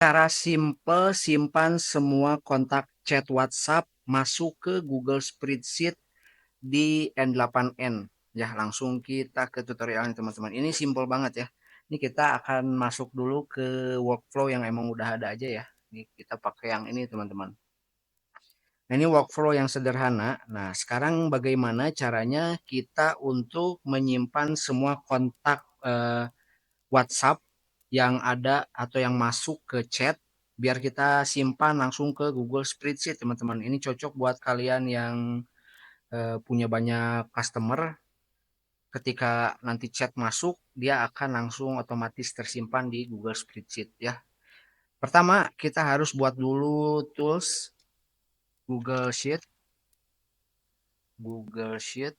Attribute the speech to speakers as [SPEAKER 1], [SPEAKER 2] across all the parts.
[SPEAKER 1] Cara simple simpan semua kontak chat WhatsApp masuk ke Google Spreadsheet di N8N. Ya, langsung kita ke tutorialnya teman-teman. Ini simple banget ya. Ini kita akan masuk dulu ke workflow yang emang udah ada aja ya. Ini kita pakai yang ini teman-teman. Nah, ini workflow yang sederhana. Nah, sekarang bagaimana caranya kita untuk menyimpan semua kontak WhatsApp yang ada atau yang masuk ke chat biar kita simpan langsung ke Google Spreadsheet teman-teman. Ini cocok buat kalian yang punya banyak customer. Ketika nanti chat masuk, dia akan langsung otomatis tersimpan di Google Spreadsheet ya. Pertama, kita harus buat dulu tools Google Sheet. Google Sheet.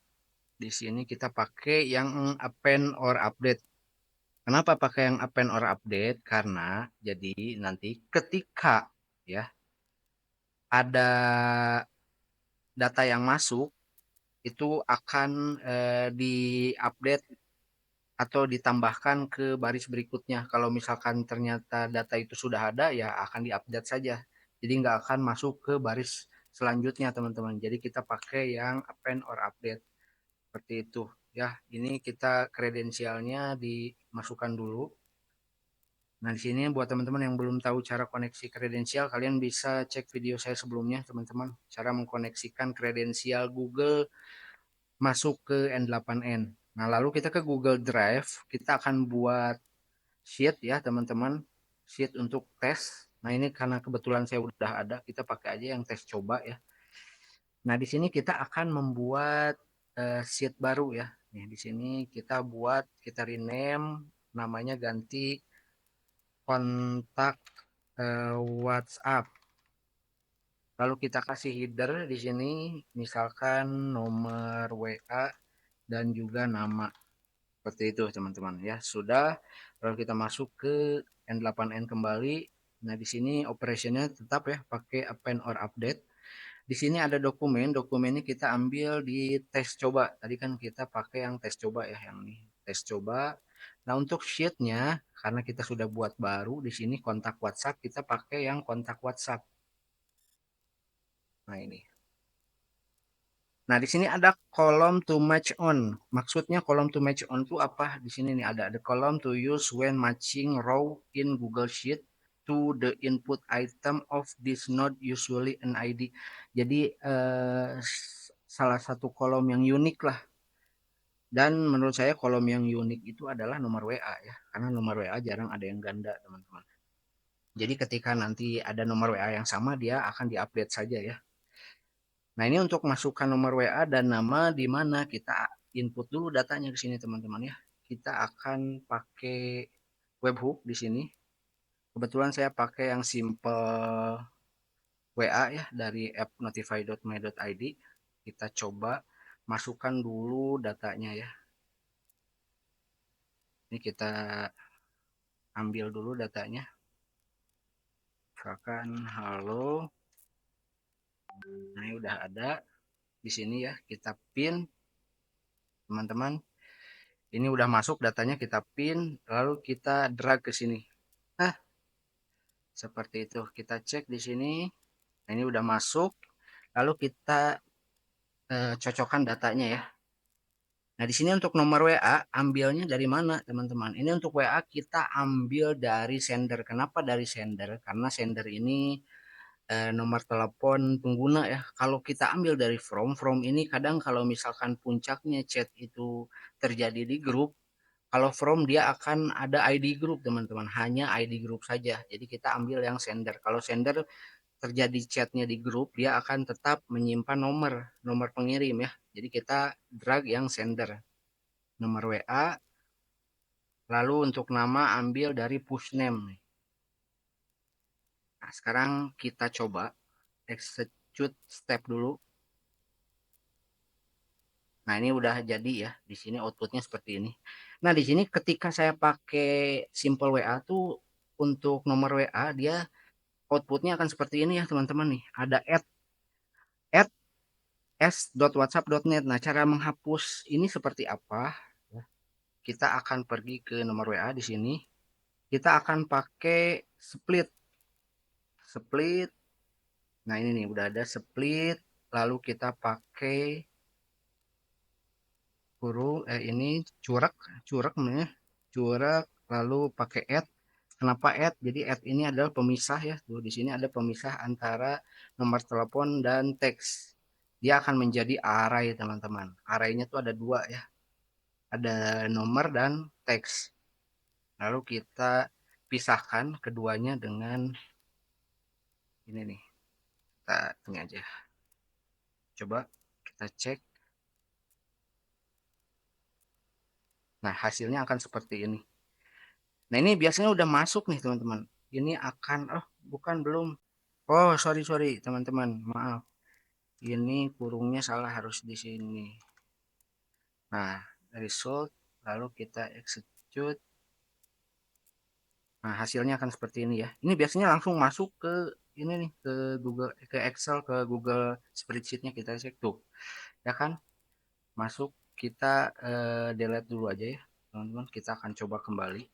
[SPEAKER 1] Di sini kita pakai yang append or update. Kenapa pakai yang append or update? Karena jadi nanti ketika ya ada data yang masuk itu akan diupdate atau ditambahkan ke baris berikutnya. Kalau misalkan ternyata data itu sudah ada ya akan diupdate saja. Jadi nggak akan masuk ke baris selanjutnya teman-teman. Jadi kita pakai yang append or update seperti itu. Ya, ini kita kredensialnya dimasukkan dulu. Nah, di sini buat teman-teman yang belum tahu cara koneksi kredensial, kalian bisa cek video saya sebelumnya, teman-teman. Cara mengkoneksikan kredensial Google masuk ke N8N. Nah, lalu kita ke Google Drive, kita akan buat sheet ya, teman-teman. Sheet untuk tes. Nah, ini karena kebetulan saya udah ada, kita pakai aja yang tes coba ya. Nah, di sini kita akan membuat sheet baru ya. Nih, di sini kita buat, kita rename, namanya ganti kontak WhatsApp. Lalu kita kasih header di sini, misalkan nomor WA dan juga nama. Seperti itu teman-teman ya. Sudah, lalu kita masuk ke N8N kembali. Nah, di sini operationnya tetap ya pakai append or update. Di sini ada dokumen, dokumennya kita ambil di tes coba. Tadi kan kita pakai yang tes coba ya, yang ini tes coba. Nah, untuk sheetnya karena kita sudah buat baru di sini kontak WhatsApp, kita pakai yang kontak WhatsApp. Nah, ini. Nah, di sini ada kolom to match on. Maksudnya kolom to match on itu apa? Di sini nih ada kolom to use when matching row in Google Sheet to the input item of this node usually an ID. Jadi salah satu kolom yang unik lah. Dan menurut saya kolom yang unik itu adalah nomor WA ya. Karena nomor WA jarang ada yang ganda, teman-teman. Jadi ketika nanti ada nomor WA yang sama, dia akan diupdate saja ya. Nah, ini untuk masukkan nomor WA dan nama di mana kita input dulu datanya ke sini teman-teman ya. Kita akan pakai webhook di sini. Kebetulan saya pakai yang simple WA ya dari app notify.my.id. Kita coba masukkan dulu datanya ya. Ini kita ambil dulu datanya. Misalkan halo. Nah, ini udah ada di sini ya. Kita pin teman-teman. Ini udah masuk datanya kita pin lalu kita drag ke sini. Nah, seperti itu. Kita cek di sini. Nah, ini udah masuk. Lalu kita cocokkan datanya ya. Nah, di sini untuk nomor WA ambilnya dari mana, teman-teman? Ini untuk WA kita ambil dari sender. Kenapa dari sender? Karena sender ini nomor telepon pengguna ya. Kalau kita ambil dari from ini kadang kalau misalkan puncaknya chat itu terjadi di grup, kalau from dia akan ada ID group teman-teman, hanya ID group saja. Jadi kita ambil yang sender. Kalau sender terjadi chatnya di grup, dia akan tetap menyimpan nomor pengirim ya. Jadi kita drag yang sender, nomor WA, lalu untuk nama ambil dari push name. Nah, sekarang kita coba execute step dulu. Nah, ini udah jadi ya. Di sini outputnya seperti ini. Nah, di sini ketika saya pakai simple WA tuh untuk nomor WA dia outputnya akan seperti ini ya teman-teman nih. Ada add s.whatsapp.net. Nah, cara menghapus ini seperti apa? Kita akan pergi ke nomor WA di sini. Kita akan pakai split. split. Nah ini nih udah ada split, lalu kita pakai kurung ini curak curak namanya curak, lalu pakai add. Kenapa add? Jadi add ini adalah pemisah ya. Tuh di sini ada pemisah antara nomor telepon dan teks. Dia akan menjadi array teman-teman. Arraynya tuh ada dua ya. Ada nomor dan teks. Lalu kita pisahkan keduanya dengan ini nih. Kita ini aja. Coba kita cek. Nah, hasilnya akan seperti ini. Nah, ini biasanya udah masuk nih, teman-teman. Ini akan, oh, bukan belum. Oh, sorry, sorry, teman-teman. Maaf. Ini kurungnya salah, harus di sini. Nah, result, lalu kita execute. Nah, hasilnya akan seperti ini ya. Ini biasanya langsung masuk ke ini nih, ke Google, ke Excel, ke Google Spreadsheet-nya kita cek tuh. Ya kan? Masuk, kita delete dulu aja ya, teman-teman. Kita akan coba kembali.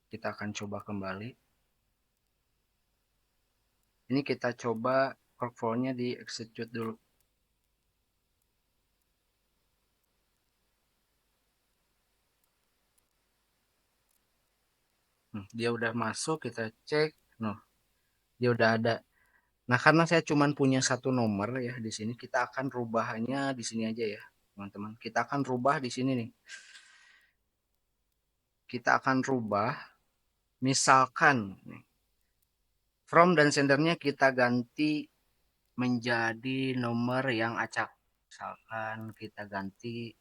[SPEAKER 1] Kita akan coba kembali. Ini kita coba workflow-nya di execute dulu. Dia udah masuk, kita cek. Nah, dia udah ada. Nah, karena saya cuma punya satu nomor ya di sini, kita akan rubahnya di sini aja ya, teman-teman. Kita akan rubah di sini nih. Kita akan rubah, misalkan nih, from dan sendernya kita ganti menjadi nomor yang acak. Misalkan kita ganti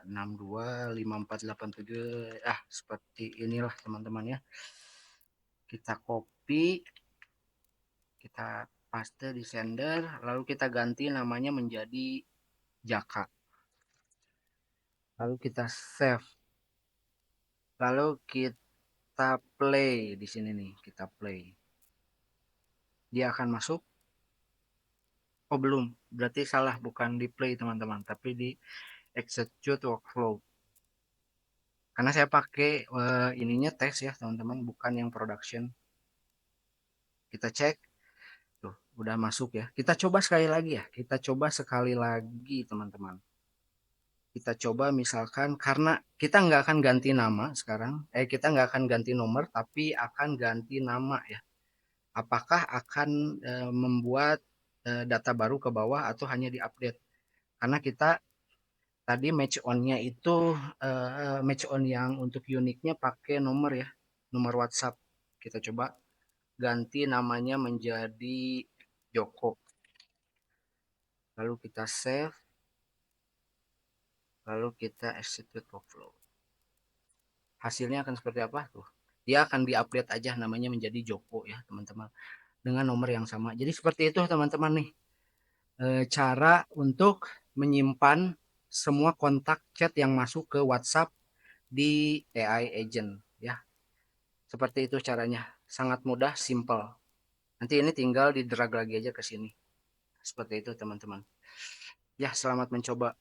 [SPEAKER 1] 625487, seperti inilah teman-teman ya. Kita copy, kita paste di sender, lalu kita ganti namanya menjadi Jaka. Lalu kita save. Lalu kita play di sini nih, kita play. Dia akan masuk. Oh, belum. Berarti salah, bukan di play teman-teman, tapi di execute workflow. Karena saya pakai ininya test ya, teman-teman, bukan yang production. Kita cek. Tuh, udah masuk ya. Kita coba sekali lagi ya. Kita coba sekali lagi, teman-teman. Kita coba misalkan, karena kita nggak akan ganti nama sekarang. Kita nggak akan ganti nomor, tapi akan ganti nama ya. Apakah akan membuat data baru ke bawah atau hanya diupdate? Karena kita tadi match on-nya itu match on yang untuk uniknya pakai nomor ya, nomor WhatsApp. Kita coba ganti namanya menjadi Joko. Lalu kita save, lalu kita execute workflow. Hasilnya akan seperti apa tuh? Dia akan diupdate aja namanya menjadi Joko ya, teman-teman. Dengan nomor yang sama. Jadi seperti itu teman-teman nih. Cara untuk menyimpan semua kontak chat yang masuk ke WhatsApp di AI Agent ya. Seperti itu caranya. Sangat mudah, simple. Nanti ini tinggal di drag lagi aja ke sini. Seperti itu teman-teman. Ya, selamat mencoba.